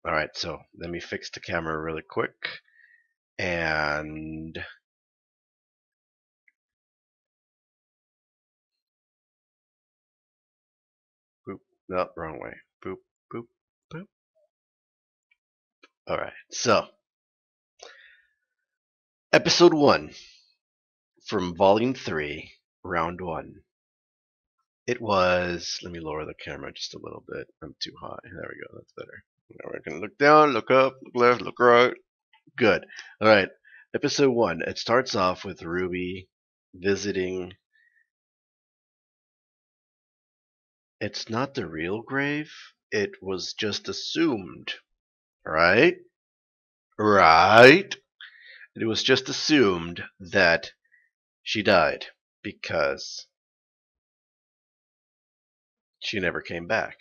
Alright, so let me fix the camera really quick. And boop. No, wrong way. Boop, boop, boop. Alright, so episode 1 from volume 3, round 1. It was, let me lower the camera just a little bit. I'm too high. There we go, that's better. Now we're gonna look down, look up, look left, look right. Good. Alright, episode 1. It starts off with Ruby visiting. It's not the real grave. It was just assumed. Right? Right? It was just assumed that she died because she never came back.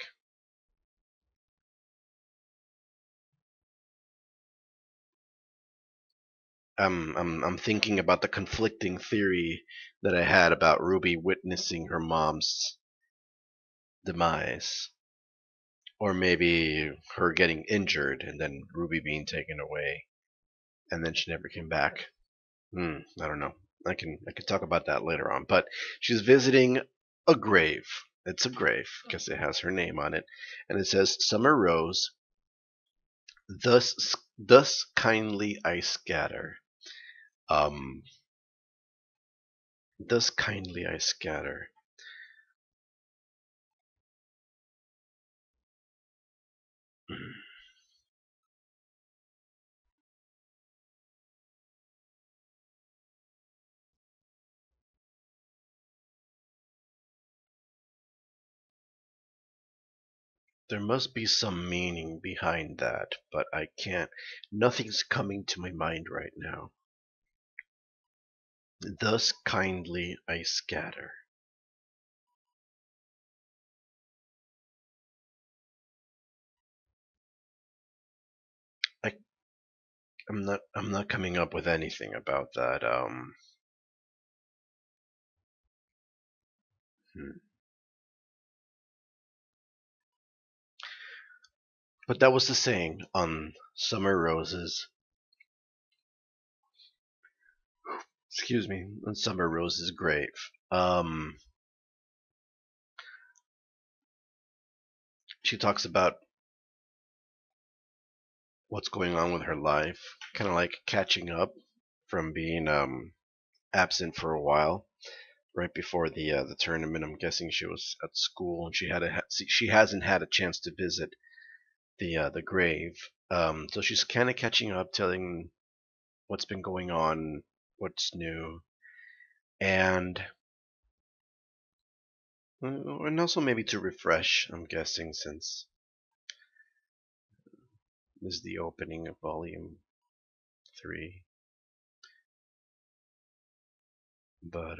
I'm thinking about the conflicting theory that I had about Ruby witnessing her mom's demise. Or maybe her getting injured and then Ruby being taken away and then she never came back. I don't know. I can talk about that later on. But she's visiting a grave. It's a grave because it has her name on it, and it says Summer Rose. Thus kindly I scatter. Um, thus kindly I scatter. There must be some meaning behind that, but I can't. Nothing's coming to my mind right now. Thus kindly I scatter. I, I'm not coming up with anything about that. Hmm. But that was the saying on Summer Rose's, excuse me, on Summer Rose's grave. She talks about what's going on with her life, kind of like catching up from being absent for a while. Right before the tournament, I'm guessing she was at school and she hasn't had a chance to visit the grave. So she's kind of catching up, telling what's been going on, what's new, and also maybe to refresh. I'm guessing since this is the opening of volume 3, but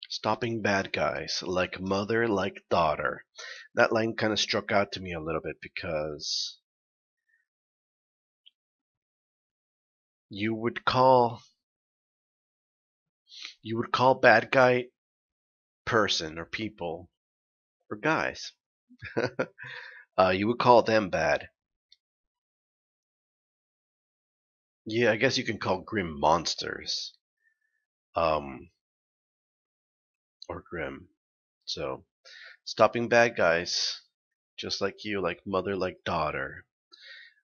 stopping bad guys like mother like daughter. That line kind of struck out to me a little bit because you would call bad guy person or people or guys. You would call them bad. Yeah, I guess you can call grim monsters. Um, or grim. So, stopping bad guys, just like you, like mother, like daughter.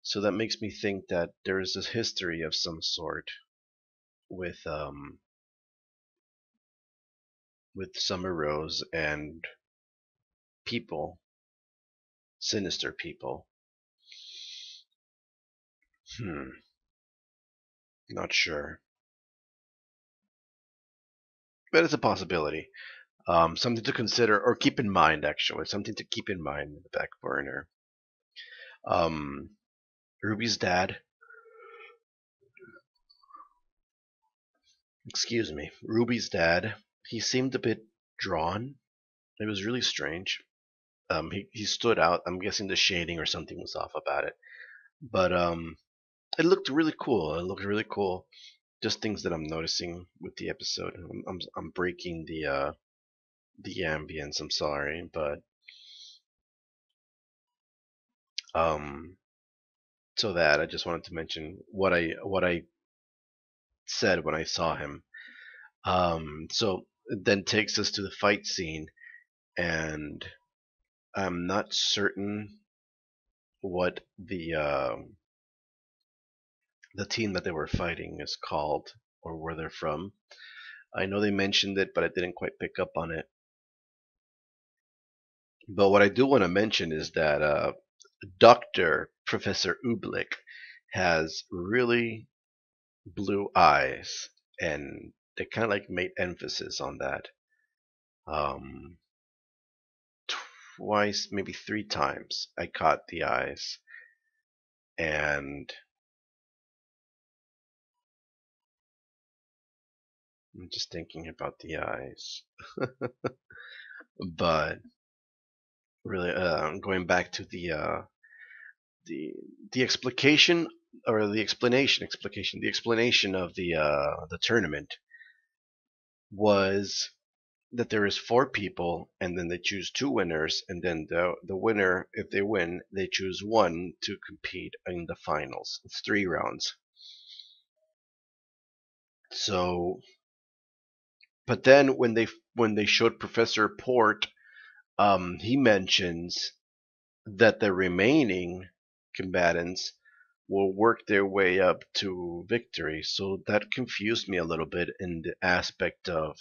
So that makes me think that there is a history of some sort with Summer Rose and people, sinister people. Hmm, not sure, but it's a possibility. Something to consider or keep in mind. Actually, something to keep in mind in the back burner. Um, Ruby's dad. Excuse me, Ruby's dad. He seemed a bit drawn. It was really strange. He stood out. I'm guessing the shading or something was off about it, but it looked really cool. It looked really cool. just things that I'm noticing with the episode. I'm breaking the ambience. I'm sorry, but um, so that I just wanted to mention what I said when I saw him. So it then takes us to the fight scene, and I'm not certain what the team that they were fighting is called or where they're from. I know they mentioned it, but I didn't quite pick up on it. But what I do want to mention is that Dr. Professor Ublik has really blue eyes, and they kind of like made emphasis on that. Um, Twice, maybe three times, I caught the eyes, and I'm just thinking about the eyes. But really, going back to the the explication or the explanation of the tournament was that there is four people, and then they choose two winners, and then the winner, if they win, they choose one to compete in the finals. It's 3 rounds. So, but then when they showed Professor Port, he mentions that the remaining combatants will work their way up to victory. So that confused me a little bit in the aspect of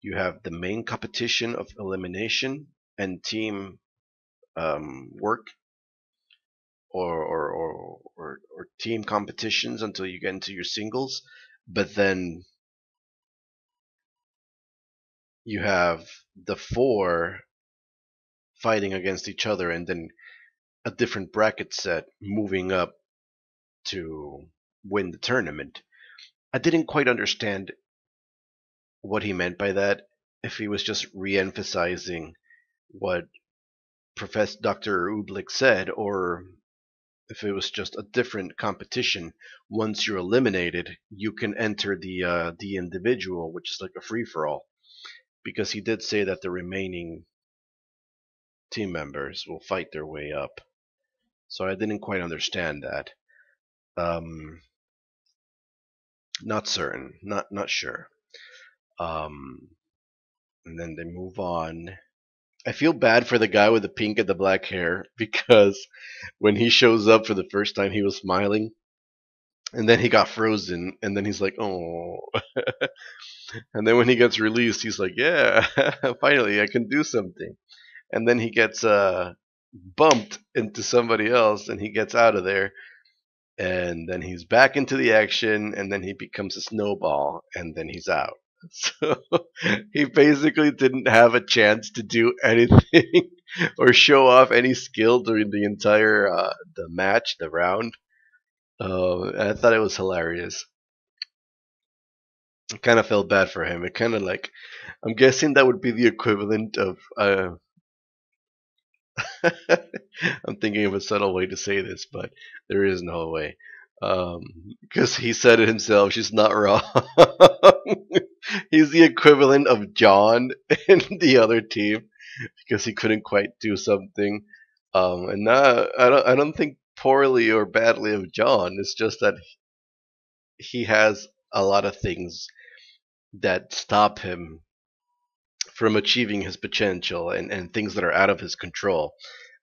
you have the main competition of elimination and team work or team competitions until you get into your singles, but then you have the four fighting against each other and then a different bracket set moving up to win the tournament. I didn't quite understand what he meant by that, if he was just re-emphasizing what Professor Dr. Ublik said, or if it was just a different competition. Once you're eliminated, you can enter the individual, which is like a free for all. Because he did say that the remaining team members will fight their way up. So I didn't quite understand that. Um, Not certain, not sure. Um, and then they move on. I feel bad for the guy with the pink and the black hair because when he shows up for the first time, he was smiling, and then he got frozen, and then he's like, "Oh," and then when he gets released, he's like, "Yeah, finally, I can do something." And then he gets bumped into somebody else, and he gets out of there, and then he's back into the action, and then he becomes a snowball, and then he's out. So he basically didn't have a chance to do anything or show off any skill during the entire the match, the round. I thought it was hilarious. I kind of felt bad for him. It kind of like, I'm guessing that would be the equivalent of. I'm thinking of a subtle way to say this, but there is no way. Because he said it himself, she's not wrong. He's the equivalent of John in the other team because he couldn't quite do something. And I don't think poorly or badly of John. It's just that he has a lot of things that stop him from achieving his potential and things that are out of his control.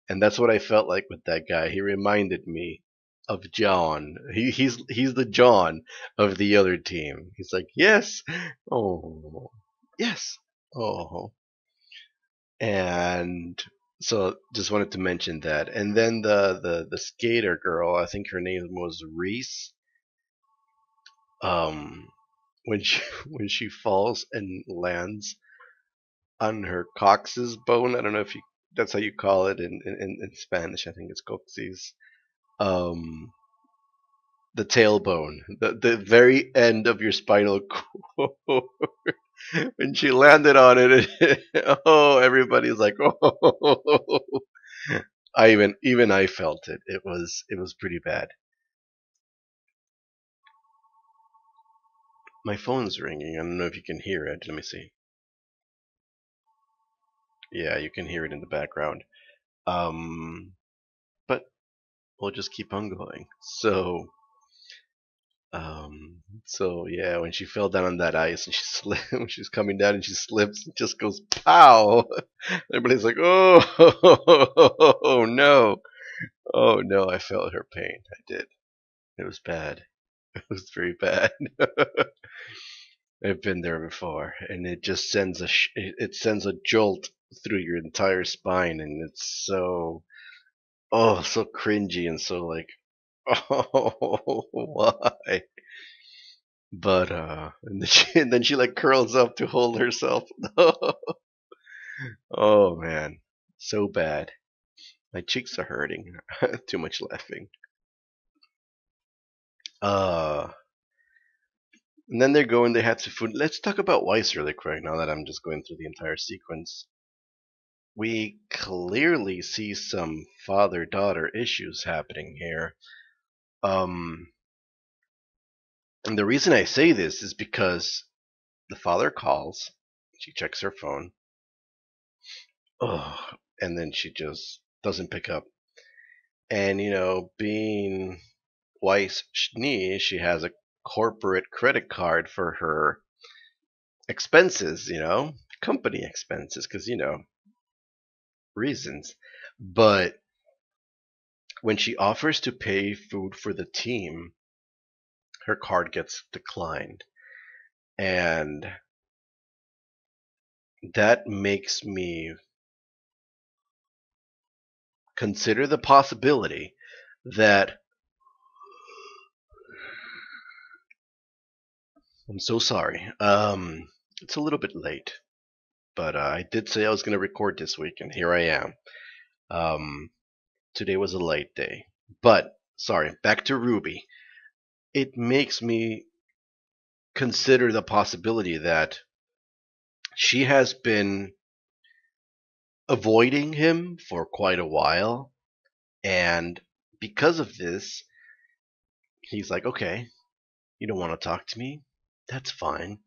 And that's what I felt like with that guy. He reminded me of John. He's the John of the other team. He's like, yes, oh, yes, oh, and so just wanted to mention that. And then the skater girl, I think her name was Reese. Um, when she when she falls and lands on her coccyx bone. I don't know if you that's how you call it in Spanish. I think it's coccyx. Um, the tailbone, the very end of your spinal cord. When she landed on it, oh, everybody's like, oh. Even I felt it. It was pretty bad. My phone's ringing. I don't know if you can hear it. Let me see. Yeah, you can hear it in the background. But we'll just keep on going. So yeah, when she fell down on that ice and she slipped, when she's coming down and she slips, it just goes pow. Everybody's like, oh, no, oh no! I felt her pain. I did. It was bad. It was very bad. I've been there before, and it just sends it sends a jolt through your entire spine, and it's so cringy and so like, oh, why? But and then she like curls up to hold herself. Oh man, so bad. My cheeks are hurting. Too much laughing. Uh, and then they're going. They had some food. Let's talk about Weiss really quick. Now that I'm just going through the entire sequence, we clearly see some father-daughter issues happening here. Um, and the reason I say this is because the father calls. She checks her phone. Oh, and then she just doesn't pick up. And being Weiss Schnee, she has a corporate credit card for her expenses, company expenses, because reasons. But when she offers to pay food for the team, her card gets declined. And that makes me consider the possibility that I'm so sorry. It's a little bit late, but I did say I was going to record this week, and here I am. Um, Today was a late day, but sorry. Back to RWBY. It makes me consider the possibility that she has been avoiding him for quite a while, and because of this, he's like, okay, you don't want to talk to me? That's fine.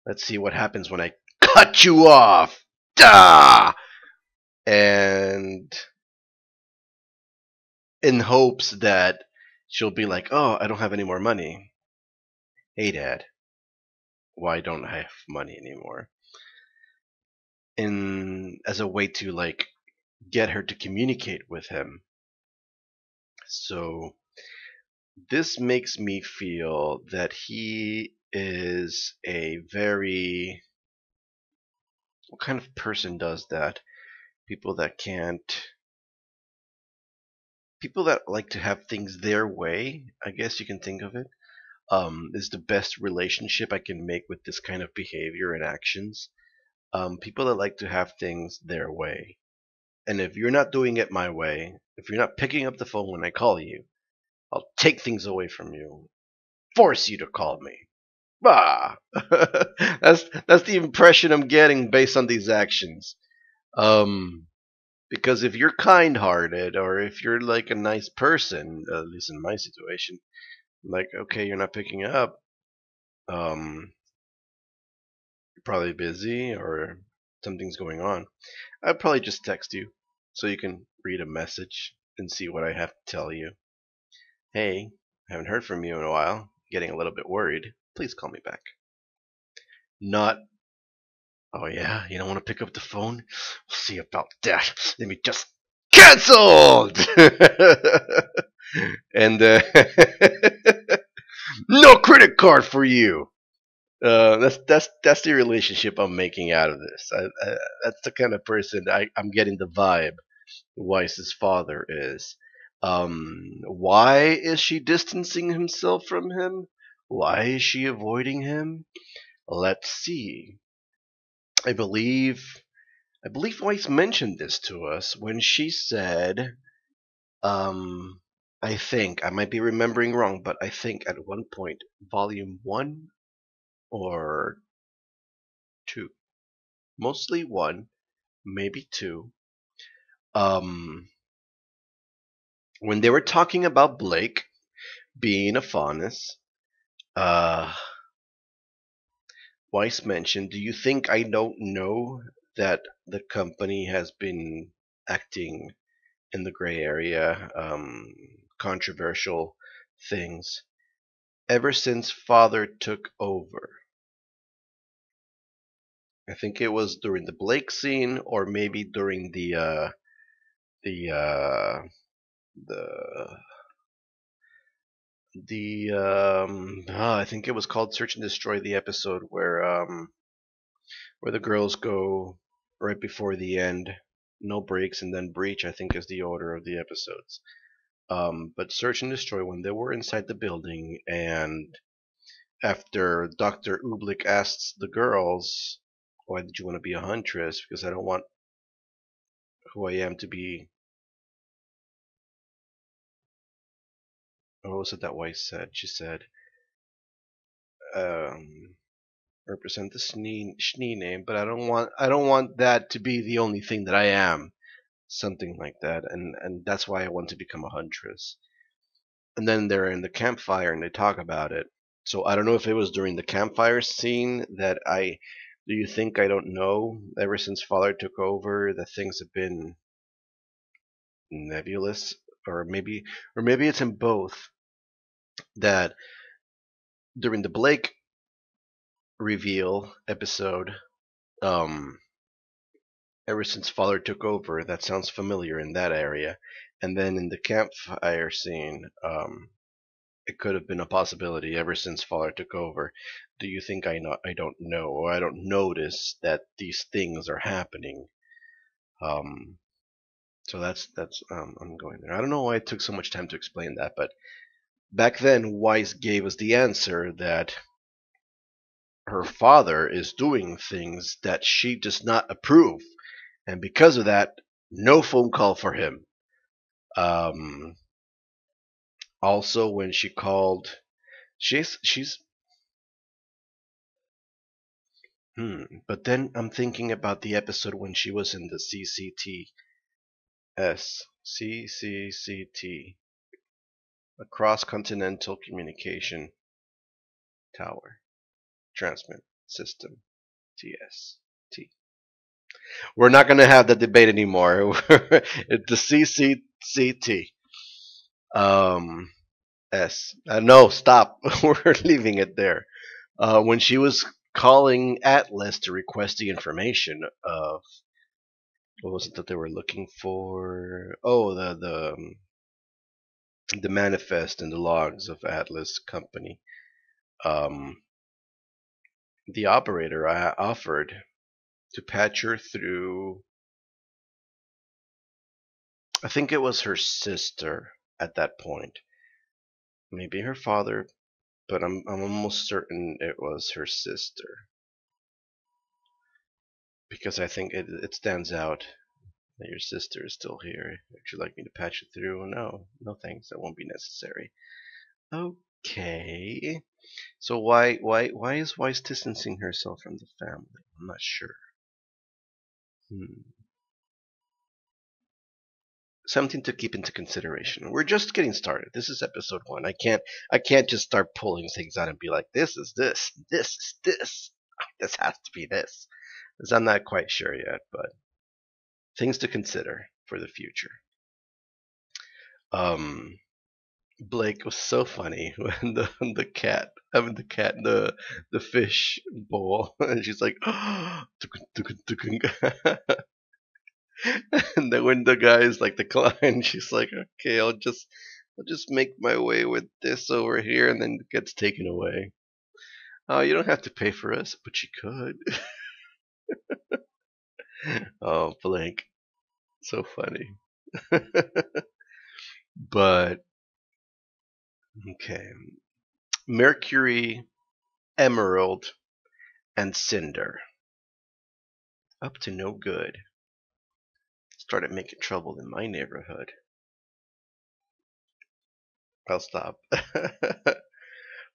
Let's see what happens when I cut you off. Duh! And in hopes that she'll be like, oh, I don't have any more money. Hey, Dad, why don't I have money anymore? In as a way to like get her to communicate with him. So this makes me feel that he is a very what kind of person does that? People that can't people that like to have things their way, I guess you can think of it, is the best relationship I can make with this kind of behavior and actions. People that like to have things their way. And if you're not doing it my way, if you're not picking up the phone when I call you, I'll take things away from you, force you to call me. Bah! That's the impression I'm getting based on these actions. Um, because if you're kind-hearted or if you're like a nice person, at least in my situation, like okay, you're not picking up. You're probably busy or something's going on. I'd probably just text you so you can read a message and see what I have to tell you. Hey, haven't heard from you in a while. Getting a little bit worried. Please call me back. Not, oh yeah, you don't want to pick up the phone? We'll see about that. Let me just cancelled. And no credit card for you. That's the relationship I'm making out of this. That's the kind of person I'm getting the vibe Weiss's father is. Why is she distancing himself from him? Why is she avoiding him? Let's see. I believe I believe Weiss mentioned this to us when she said, um, I think I might be remembering wrong, but I think at one point, volume 1 or 2, mostly 1, maybe 2, um, when they were talking about Blake being a faunus, uh, Weiss mentioned, "Do you think I don't know that the company has been acting in the gray area, controversial things ever since father took over?" I think it was during the Blake scene, or maybe during the the I think it was called Search and Destroy, the episode where the girls go right before the end, no breaks, and then breach, I think is the order of the episodes. But Search and Destroy, when they were inside the building, and after Dr. Ublik asks the girls, "Why did you want to be a huntress?" "Because I don't want who I am to be." What was it that Weiss said? She said, um, "Represent the Schnee name, but I don't want that to be the only thing that I am." Something like that, and that's why I want to become a huntress. And then they're in the campfire and they talk about it. So I don't know if it was during the campfire scene that I. Do you think I don't know? Ever since father took over, that things have been nebulous, or maybe it's in both. That during the Blake reveal episode, um, ever since father took over, that sounds familiar in that area, and then in the campfire scene, it could have been a possibility ever since father took over. Do you think I don't know, or I don't notice that these things are happening? Um, so that's I'm going there. I don't know why it took so much time to explain that, but back then Weiss gave us the answer that her father is doing things that she does not approve, and because of that, no phone call for him. Um, Also, when she called, she's But then I'm thinking about the episode when she was in the CCT, a cross-continental communication tower transmit system, TST. We're not going to have that debate anymore. It's the CCCT. Um, S. No, stop. We're leaving it there. When she was calling Atlas to request the information of what was it that they were looking for? Oh, the manifest and the logs of Atlas Company. Um, the operator offered to patch her through. I think it was her sister at that point, maybe her father, but I'm almost certain it was her sister because I think it stands out that your sister is still here. Would you like me to patch it through? No, no thanks. That won't be necessary. Okay. So why is Weiss distancing herself from the family? I'm not sure. Hmm. Something to keep into consideration. We're just getting started. This is episode 1. I can't just start pulling things out and be like, this is this, this is this, this has to be this. Because I'm not quite sure yet, but things to consider for the future. Um, Blake was so funny when the cat, having the fish bowl, and she's like, and then when the guy's like decline, she's like, okay, I'll just make my way with this over here, and then it gets taken away. Oh, you don't have to pay for us, but you could. Oh, Blake, so funny. But okay, Mercury, Emerald, and Cinder, up to no good. Started making trouble in my neighborhood. I'll stop.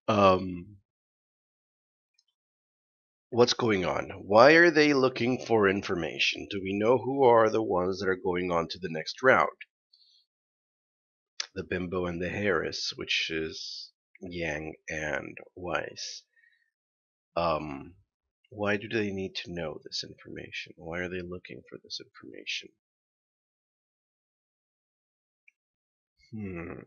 um, what's going on? Why are they looking for information? Do we know who are the ones that are going on to the next round? The Bimbo and the Harris, which is Yang and Weiss. Um, Why do they need to know this information? Why are they looking for this information? Hmm.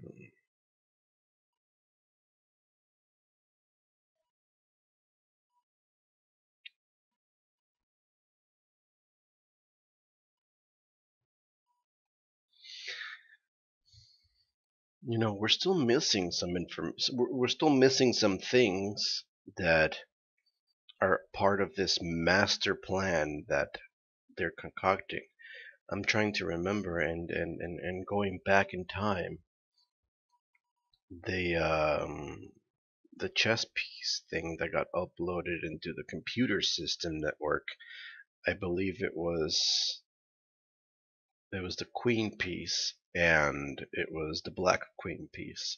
We're still missing some information. We're still missing some things that are part of this master plan that they're concocting. I'm trying to remember and going back in time, the chess piece thing that got uploaded into the computer system network. I believe it was the queen piece and it was the black queen piece.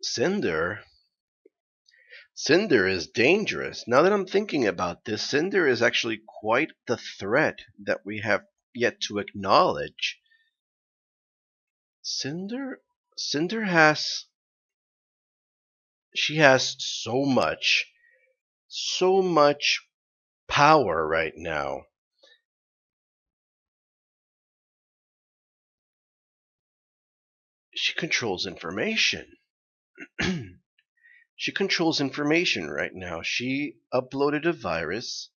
Cinder Cinder is dangerous. Now that I'm thinking about this, Cinder is actually quite the threat that we have yet to acknowledge. Cinder Cinder has she has so much power right now. She controls information. She controls information right now. She uploaded a virus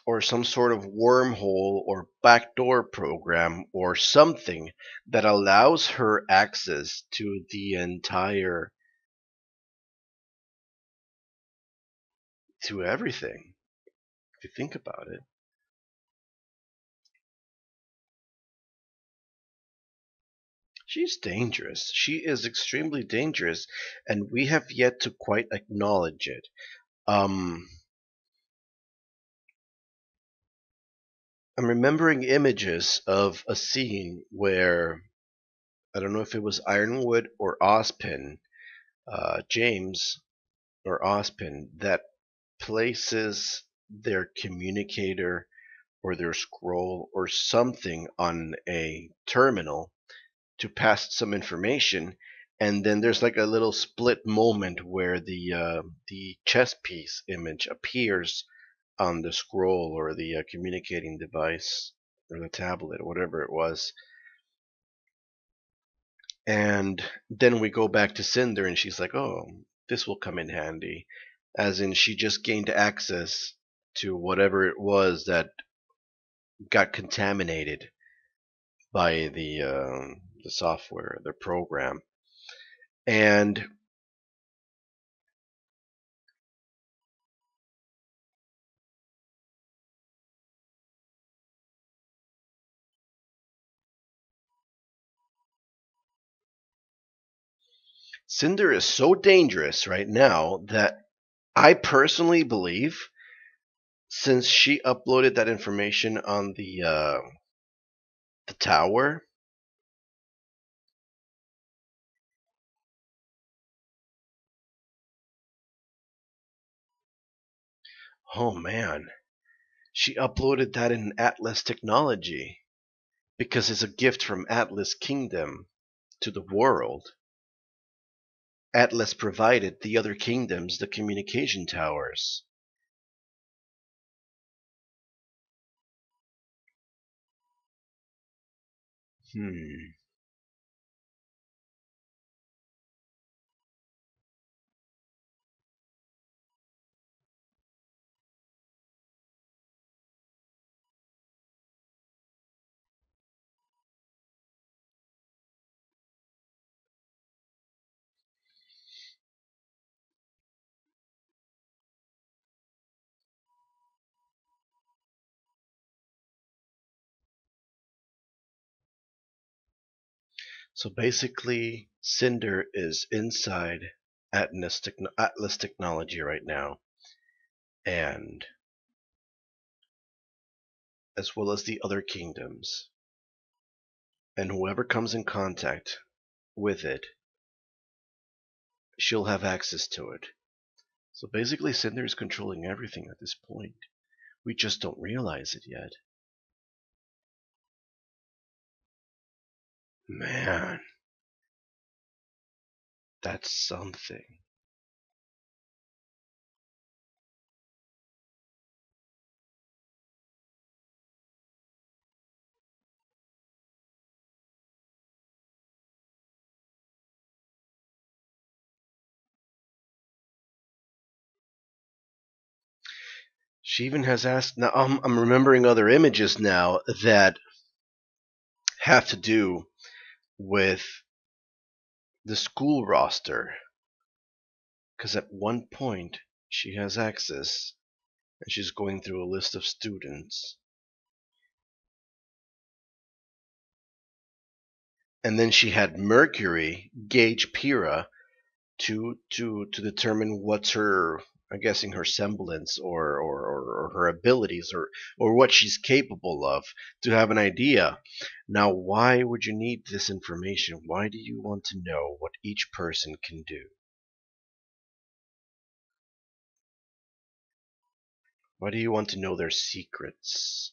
or some sort of wormhole or backdoor program or something that allows her access to the entire to everything, if you think about it. She's dangerous. She is extremely dangerous, and we have yet to quite acknowledge it. Um, I'm remembering images of a scene where I don't know if it was Ironwood or Ozpin, James or Ozpin, that places their communicator or their scroll or something on a terminal to pass some information, and then there's like a little split moment where the chess piece image appears on the scroll or the communicating device or the tablet or whatever it was. And then we go back to Cinder, and she's like, "Oh, this will come in handy," as in she just gained access to whatever it was that got contaminated by the software, the program. And Cinder is so dangerous right now that I personally believe, since she uploaded that information on the tower, oh man, she uploaded that in Atlas technology because it's a gift from Atlas Kingdom to the world. Atlas provided the other kingdoms the communication towers. Hmm. So basically, Cinder is inside Atlas technology right now, and as well as the other kingdoms. And whoever comes in contact with it, she'll have access to it. So basically, Cinder is controlling everything at this point. We just don't realize it yet. Man, that's something. She even has asked. Now I'm remembering other images now that have to do with the school roster, because at one point she has access and she's going through a list of students, and then she had Mercury gauge Pyrrha to determine what's her, I'm guessing, her semblance or her abilities or what she's capable of, to have an idea. Now, why would you need this information? Why do you want to know what each person can do? Why do you want to know their secrets?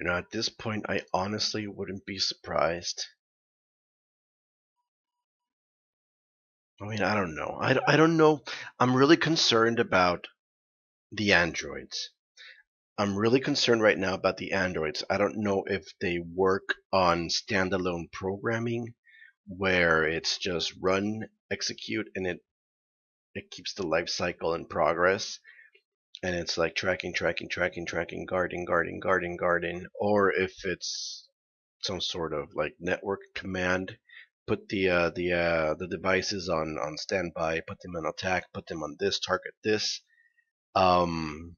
At this point, I honestly wouldn't be surprised. I mean, I don't know. I don't know. I'm really concerned about the androids. I'm really concerned right now about the androids. I don't know if they work on standalone programming where it's just run, execute, and it keeps the life cycle in progress. And it's like tracking, tracking, tracking, tracking, guarding, guarding, guarding, guarding, or if it's some sort of like network command. Put the devices on standby, put them on attack, put them on this, target this. Um,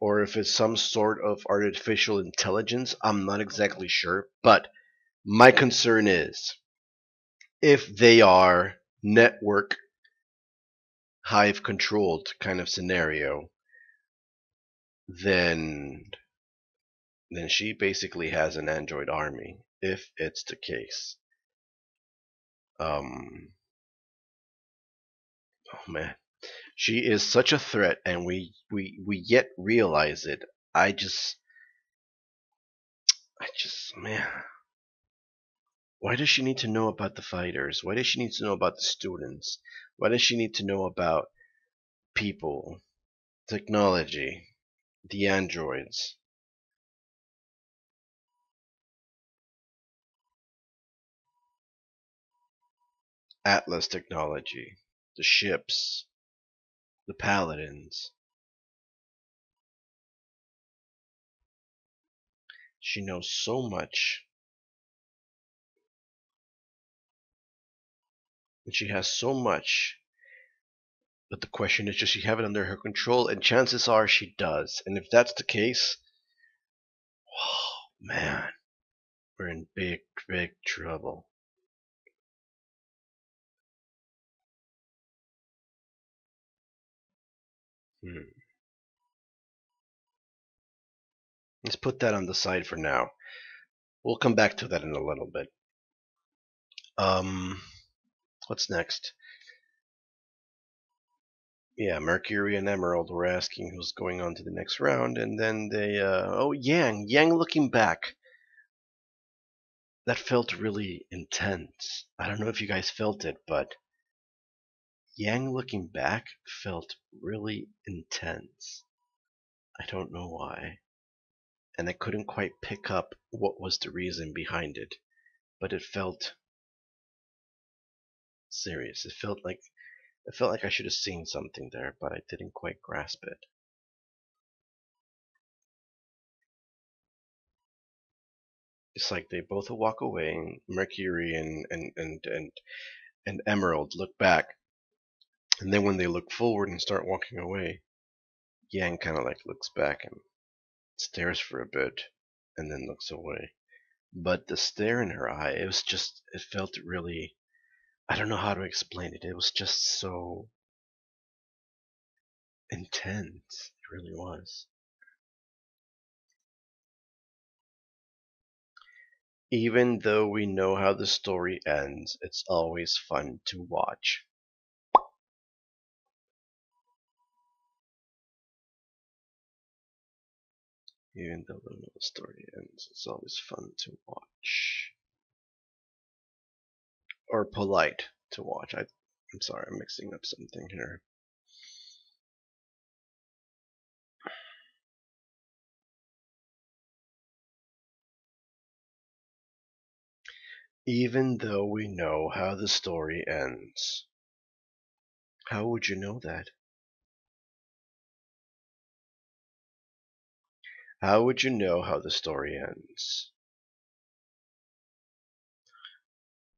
or if it's some sort of artificial intelligence, I'm not exactly sure. But my concern is if they are network hive controlled kind of scenario, then then she basically has an android army. If it's the case, um, oh man, she is such a threat, and we yet realize it. I just, man, why does she need to know about the fighters? Why does she need to know about the students? Why does she need to know about people, technology, the androids, Atlas technology, the ships, the paladins? She knows so much, and she has so much. But the question is, does she have it under her control? And chances are she does. And if that's the case, oh man, we're in big, big trouble. Hmm. Let's put that on the side for now. We'll come back to that in a little bit. Um, what's next? Yeah, Mercury and Emerald were asking who's going on to the next round, and then oh, Yang looking back, that felt really intense. I don't know if you guys felt it, but Yang looking back felt really intense. I don't know why, and I couldn't quite pick up what was the reason behind it, but it felt serious. It felt like I should have seen something there, but I didn't quite grasp it. It's like they both walk away, and Mercury and Emerald look back, And then when they look forward and start walking away, Yang kind of like looks back and stares for a bit and then looks away. But the stare in her eye, it was just, it felt really, I don't know how to explain it. It was just so intense. It really was. Even though we know how the story ends, it's always fun to watch. Even though we know the story ends, it's always fun to watch. Or polite to watch. I'm sorry, I'm mixing up something here. Even though we know how the story ends. How would you know that? How would you know how the story ends?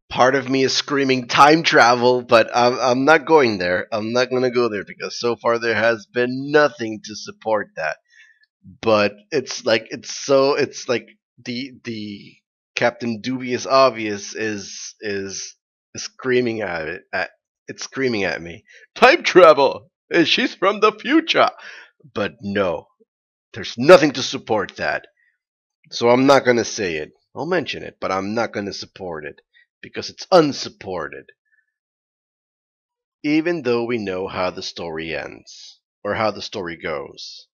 Part of me is screaming time travel, but I'm not going there. I'm not going to go there because so far there has been nothing to support that. But it's like the Captain Dubious Obvious is screaming at it. It's screaming at me. Time travel. She's from the future. But no, there's nothing to support that. So I'm not going to say it. I'll mention it, but I'm not going to support it because it's unsupported. Even though we know how the story ends or how the story goes.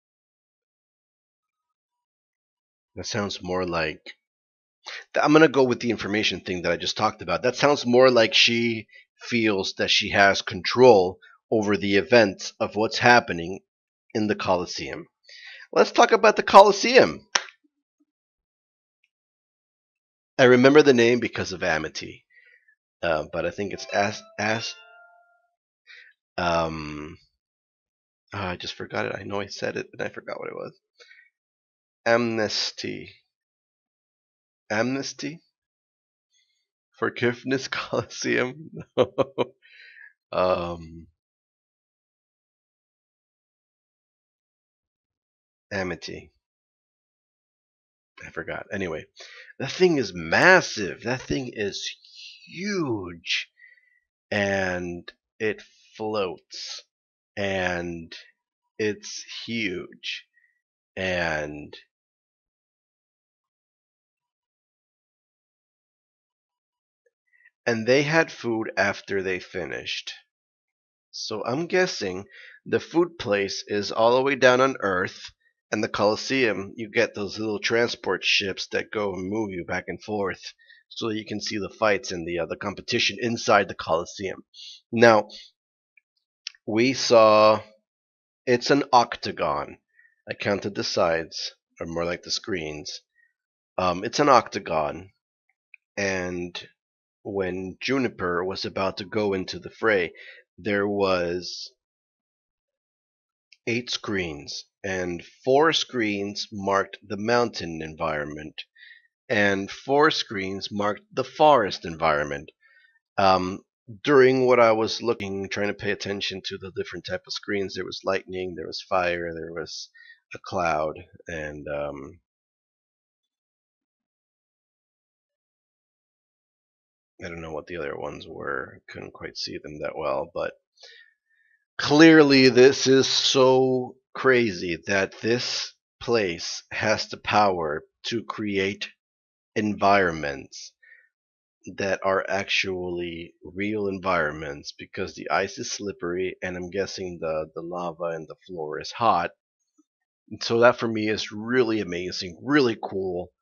That sounds more like I'm going to go with the information thing that I just talked about. That sounds more like she feels that she has control over the events of what's happening in the Colosseum. Let's talk about the Colosseum. I remember the name because of Amity, but I think it's um I just forgot it. I know I said it, but I forgot what it was. Amnesty, amnesty, forgiveness, Colosseum. um, Amity. I forgot. Anyway, that thing is massive. That thing is huge, and it floats, and it's huge, and they had food after they finished. So I'm guessing the food place is all the way down on Earth, and the Colosseum, you get those little transport ships that go and move you back and forth, so you can see the fights and the competition inside the Colosseum. Now we saw it's an octagon. I counted the sides, or more like the screens. It's an octagon, and when Juniper was about to go into the fray, there was 8 screens, and 4 screens marked the mountain environment, and 4 screens marked the forest environment. Um, During what I was looking, trying to pay attention to the different type of screens, there was lightning, there was fire, there was a cloud, and I don't know what the other ones were. Couldn't quite see them that well, but clearly this is so crazy that this place has the power to create environments that are actually real environments because the ice is slippery and I'm guessing the lava and the floor is hot. And so that for me is really amazing, really cool.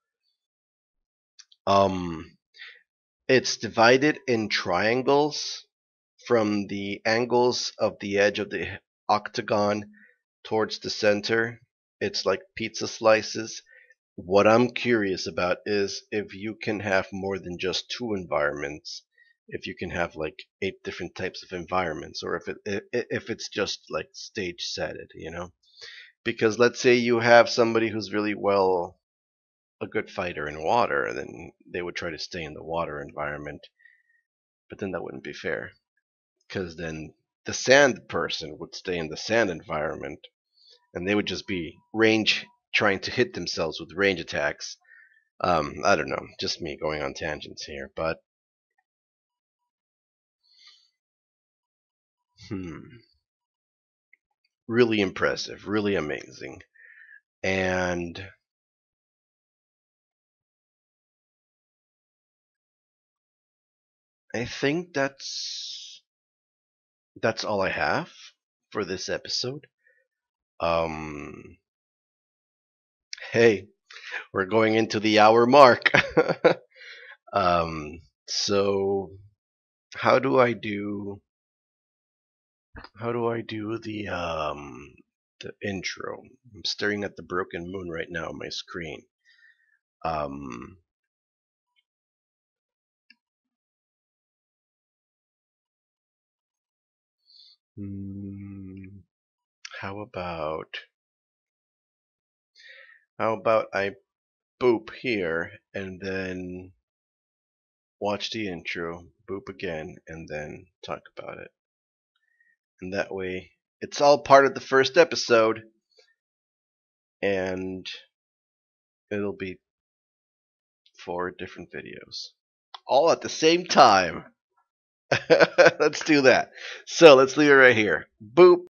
Um, it's divided in triangles from the angles of the edge of the octagon towards the center. It's like pizza slices. What I'm curious about is if you can have more than just 2 environments, if you can have like 8 different types of environments, or if it's just like stage set. Because let's say you have somebody who's really well a good fighter in water, then they would try to stay in the water environment, but then that wouldn't be fair because then the sand person would stay in the sand environment, and they would just be range trying to hit themselves with range attacks. I don't know, just me going on tangents here, but really impressive, really amazing, and I think that's all I have for this episode. Um, hey, we're going into the hour mark. um, so how do I do the intro? I'm staring at the broken moon right now on my screen. Um, hmm, how about I boop here and then watch the intro, boop again, and then talk about it. And that way, it's all part of the first episode, and it'll be 4 different videos, all at the same time. Let's do that. So let's leave it right here. Boop.